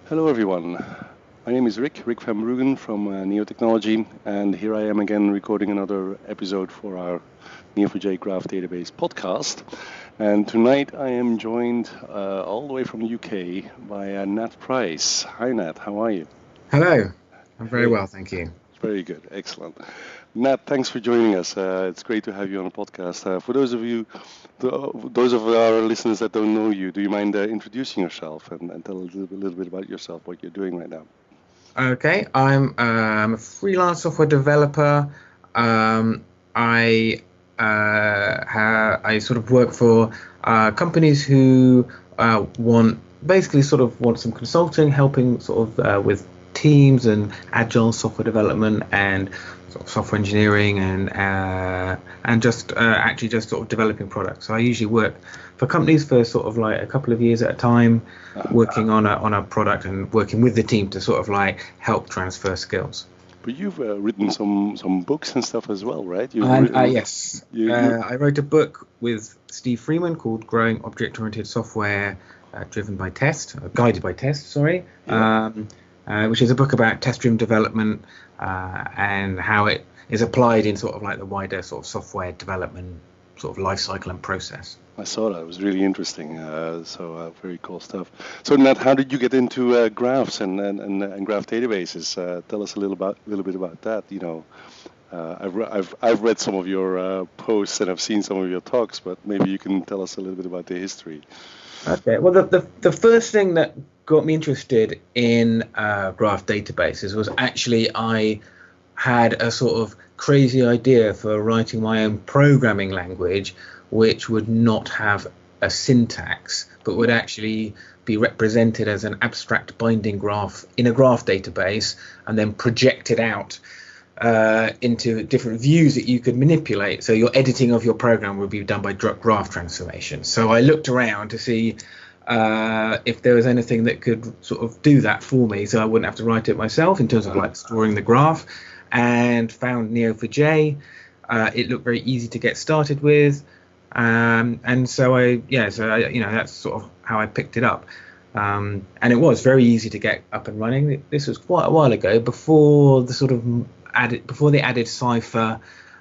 Hello, everyone. My name is Rik Van Bruggen from Neo and here I am again recording another episode for our Neo4j Graph Database podcast. And tonight I am joined all the way from the UK by Nat Pryce. Hi, Nat. How are you? Hello. I'm very Hey, well, thank you. very good. Excellent. Nat, thanks for joining us. It's great to have you on the podcast. For those of our listeners that don't know you, do you mind introducing yourself and tell little bit about yourself, what you're doing right now? Okay, I'm a freelance software developer. I sort of work for companies who want some consulting, helping with teams and agile software development and sort of software engineering and just actually just sort of developing products. So I usually work for companies for sort of like a couple of years at a time, working on a product and working with the team to sort of like help transfer skills. But you've written some books and stuff as well, right? Yes, You I wrote a book with Steve Freeman called "Growing Object-Oriented Software Guided by Test." Sorry, yeah. which is a book about test-driven development and how it is applied in sort of like the wider sort of software development sort of life cycle and process. I saw that. It was really interesting. Very cool stuff. So, Nat, how did you get into graphs and graph databases? Tell us little bit about that. I've read some of your posts and I've seen some of your talks, but maybe you can tell us a little bit about the history. Okay. Well, the first thing that got me interested in graph databases was actually I had a sort of crazy idea for writing my own programming language, which would not have a syntax, but would actually be represented as an abstract binding graph in a graph database and then projected out into different views that you could manipulate. So your editing of your program would be done by graph transformation. So I looked around to see if there was anything that could sort of do that for me, so I wouldn't have to write it myself in terms of like storing the graph, and found Neo4j. It looked very easy to get started with, and so that's sort of how I picked it up. And it was very easy to get up and running. This was quite a while ago, before they added Cypher,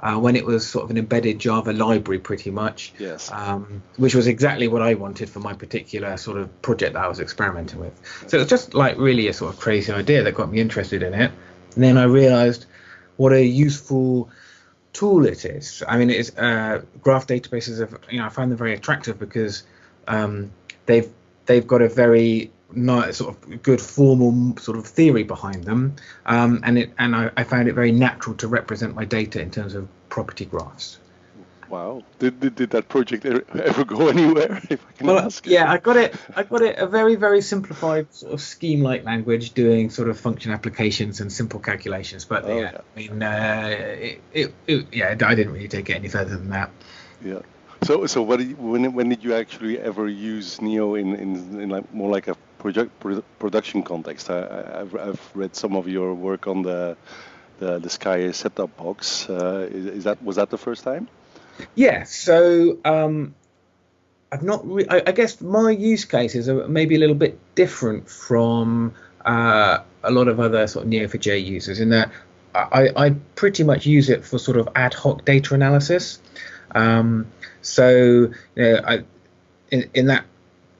when it was sort of an embedded Java library, pretty much. Yes. Which was exactly what I wanted for my particular sort of project that I was experimenting with. So it was just like really a sort of crazy idea that got me interested in it. And then I realized what a useful tool it is. I mean, it's graph databases I find them very attractive because they've got a very nice sort of good formal sort of theory behind them, and I found it very natural to represent my data in terms of property graphs. Wow. Did that project ever go anywhere, if I can ask? Yeah, I got it a very, very simplified sort of scheme-like language doing sort of function applications and simple calculations. But I mean, I didn't really take it any further than that. Yeah. So when did you actually ever use Neo in like more like a production context? I've read some of your work on the Sky set-top box. Was that the first time? Yeah, so I've not. I guess my use cases are maybe a little bit different from a lot of other sort of Neo4j users in that I pretty much use it for sort of ad hoc data analysis. So in that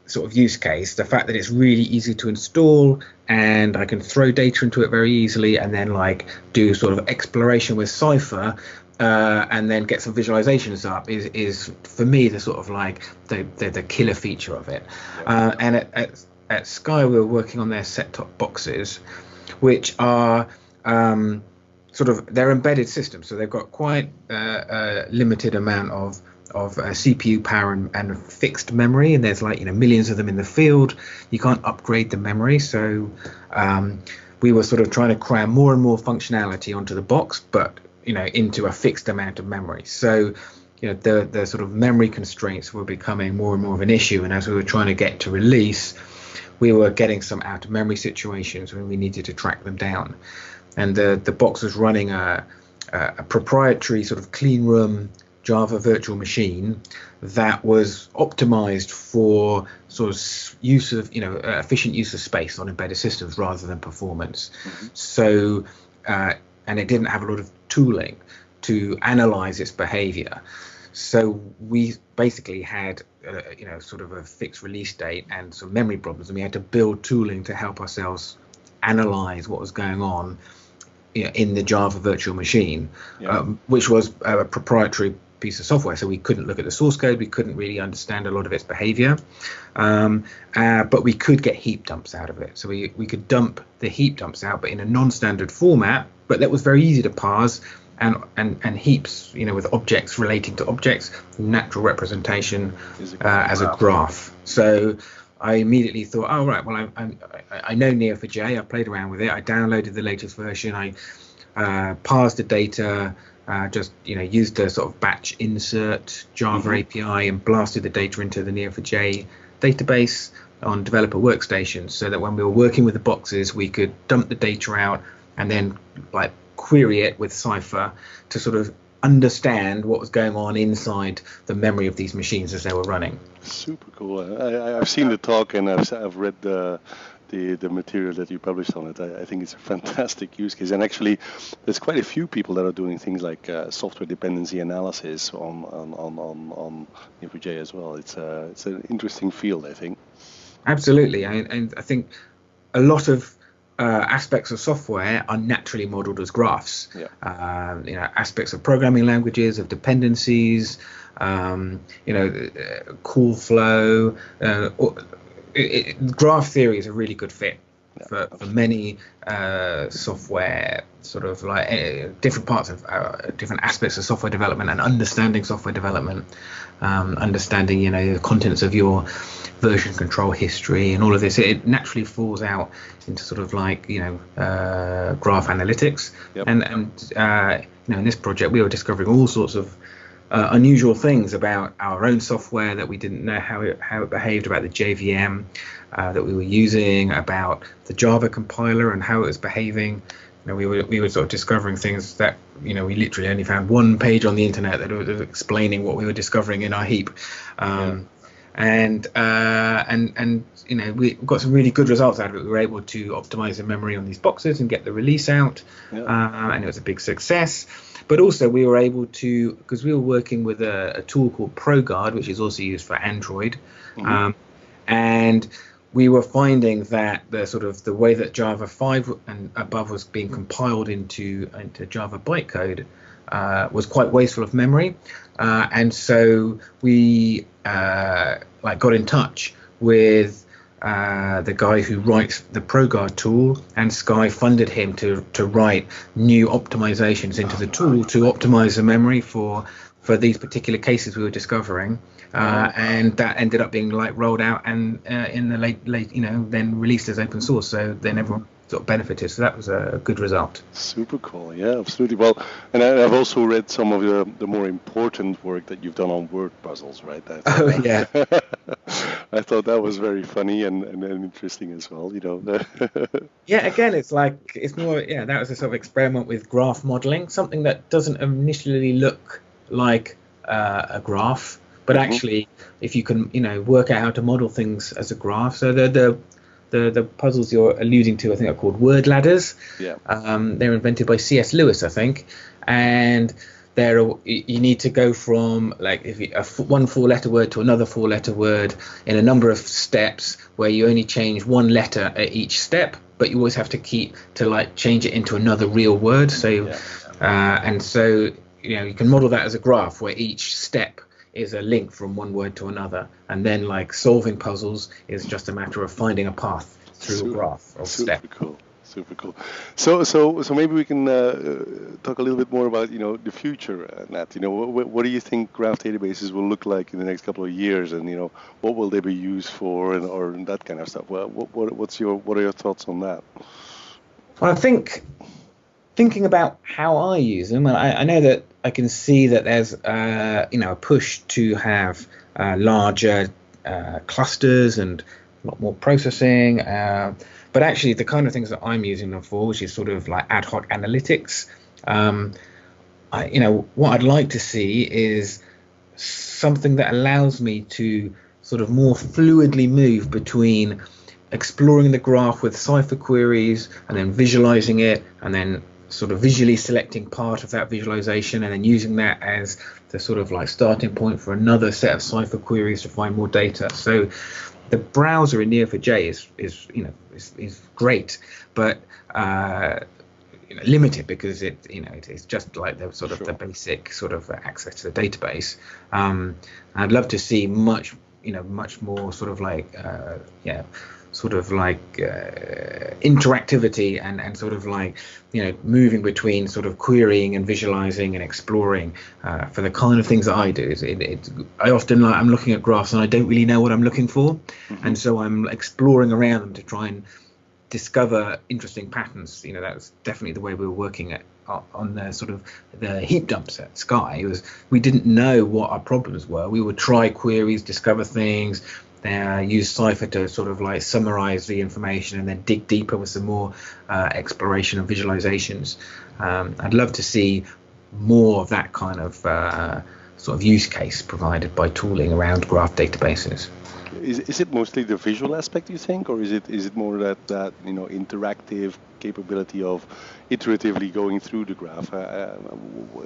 sort of use case, the fact that it's really easy to install and I can throw data into it very easily and then like do sort of exploration with Cypher. And then get some visualizations up is for me the sort of like the killer feature of it. And at Sky we were working on their set-top boxes, which are sort of they're embedded systems, so they've got quite a limited amount of CPU power and fixed memory, and there's like millions of them in the field. You can't upgrade the memory, so we were sort of trying to cram more and more functionality onto the box, but into a fixed amount of memory. So the sort of memory constraints were becoming more and more of an issue, and as we were trying to get to release, we were getting some out of memory situations when we needed to track them down. And the box was running a proprietary sort of clean room Java virtual machine that was optimized for sort of use of, efficient use of space on embedded systems rather than performance. So, and it didn't have a lot of tooling to analyze its behavior. So we basically had, sort of a fixed release date and some memory problems, and we had to build tooling to help ourselves analyze what was going on in the Java virtual machine, which was a proprietary piece of software. So we couldn't look at the source code, we couldn't really understand a lot of its behavior, but we could get heap dumps out of it. So we could dump the heap dumps out, but in a non-standard format, but that was very easy to parse. And heaps, with objects relating to objects, natural representation as a graph. So I immediately thought, oh, right, well, I know Neo4j. I played around with it. I downloaded the latest version. I parsed the data, just, used a sort of batch insert Java API and blasted the data into the Neo4j database on developer workstations, so that when we were working with the boxes, we could dump the data out and then query it with Cypher to sort of understand what was going on inside the memory of these machines as they were running. Super cool. I've seen the talk and I've read the material that you published on it. I think it's a fantastic use case, and actually there's quite a few people that are doing things like software dependency analysis on Neo4j as well. It's an interesting field, I think. Absolutely, and I think a lot of aspects of software are naturally modeled as graphs. Aspects of programming languages, of dependencies, call flow. Graph theory is a really good fit for many software, sort of different parts of different aspects of software development and understanding software development, understanding the contents of your version control history and all of this. It naturally falls out into sort of graph analytics. And in this project we were discovering all sorts of unusual things about our own software that we didn't know how it behaved, about the JVM that we were using, about the Java compiler and how it was behaving. We were sort of discovering things that we literally only found one page on the internet that was explaining what we were discovering in our heap. And we got some really good results out of it. We were able to optimize the memory on these boxes and get the release out, and it was a big success. But also we were able to, because we were working with a tool called ProGuard, which is also used for Android, and we were finding that the way that Java 5 and above was being compiled into Java bytecode was quite wasteful of memory, and so we got in touch with the guy who writes the ProGuard tool, and Sky funded him to write new optimizations into the tool to optimize the memory for these particular cases we were discovering, and that ended up being rolled out and in the late then released as open source, so then everyone sort of benefited. So that was a good result. Super cool. Yeah, absolutely. Well, and I've also read some of the more important work that you've done on word puzzles, right? Yeah. I thought that was very funny and interesting as well, Yeah, again, it's more, that was a sort of experiment with graph modeling, something that doesn't initially look like a graph, but actually, if you can, work out how to model things as a graph. So the puzzles you're alluding to, I think, are called word ladders. They're invented by C.S. Lewis, I think, and you need to go from one four-letter word to another four-letter word in a number of steps, where you only change one letter at each step, but you always have to change it into another real word. So and so you can model that as a graph, where each step is a link from one word to another, and then solving puzzles is just a matter of finding a path through a graph or step. Super cool. So maybe we can talk a little bit more about the future, Nat. What do you think graph databases will look like in the next couple of years, and what will they be used for, or that kind of stuff? Well, what are your thoughts on that? Well, I think thinking about how I use them, I know that I can see that there's a push to have larger clusters and a lot more processing, but actually the kind of things that I'm using them for, which is sort of like ad hoc analytics, what I'd like to see is something that allows me to sort of more fluidly move between exploring the graph with Cypher queries and then visualizing it and then sort of visually selecting part of that visualization and then using that as the sort of like starting point for another set of Cypher queries to find more data. So the browser in Neo4j is great, but limited because it's just like the sort of the basic sort of access to the database. I'd love to see much more sort of like interactivity and sort of like moving between sort of querying and visualizing and exploring for the kind of things that I do. I often I'm looking at graphs and I don't really know what I'm looking for, and so I'm exploring around them to try and discover interesting patterns. That's definitely the way we were working on the sort of the heap dumps at Sky. We didn't know what our problems were. We would try queries, discover things, use Cypher to sort of like summarize the information and then dig deeper with some more exploration and visualizations. I'd love to see more of that kind of sort of use case provided by tooling around graph databases. Is it mostly the visual aspect, you think, or is it more that interactive capability of iteratively going through the graph,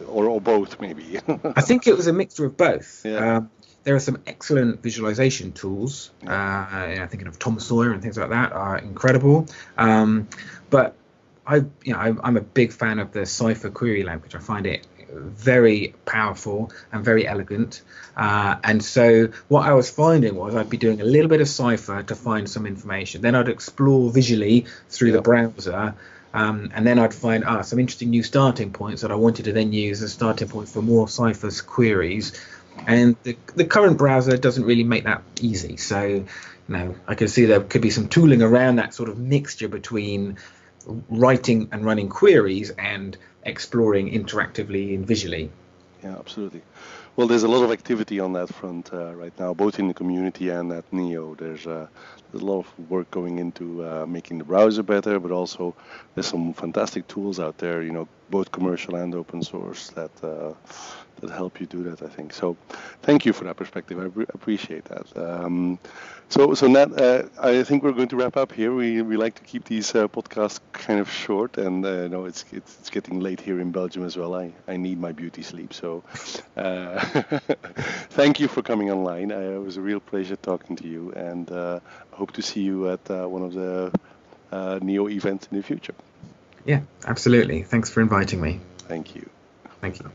or both maybe? I think it was a mixture of both. Yeah. There are some excellent visualization tools. Thinking of Tom Sawyer and things like that are incredible. But I'm a big fan of the Cypher query language. I find it very powerful and very elegant. And so what I was finding was I'd be doing a little bit of Cypher to find some information. Then I'd explore visually through the browser. And then I'd find some interesting new starting points that I wanted to then use as starting points for more Cypher's queries. And the current browser doesn't really make that easy. So, I can see there could be some tooling around that sort of mixture between writing and running queries and exploring interactively and visually. Yeah, absolutely. Well, there's a lot of activity on that front right now, both in the community and at Neo. There's a lot of work going into making the browser better, but also there's some fantastic tools out there, both commercial and open source that help you do that, I think. So thank you for that perspective. I appreciate that. So Nat, I think we're going to wrap up here. We like to keep these podcasts kind of short, and it's getting late here in Belgium as well. I need my beauty sleep. So thank you for coming online. It was a real pleasure talking to you, and I hope to see you at one of the Neo events in the future. Yeah, absolutely. Thanks for inviting me. Thank you. Thank you.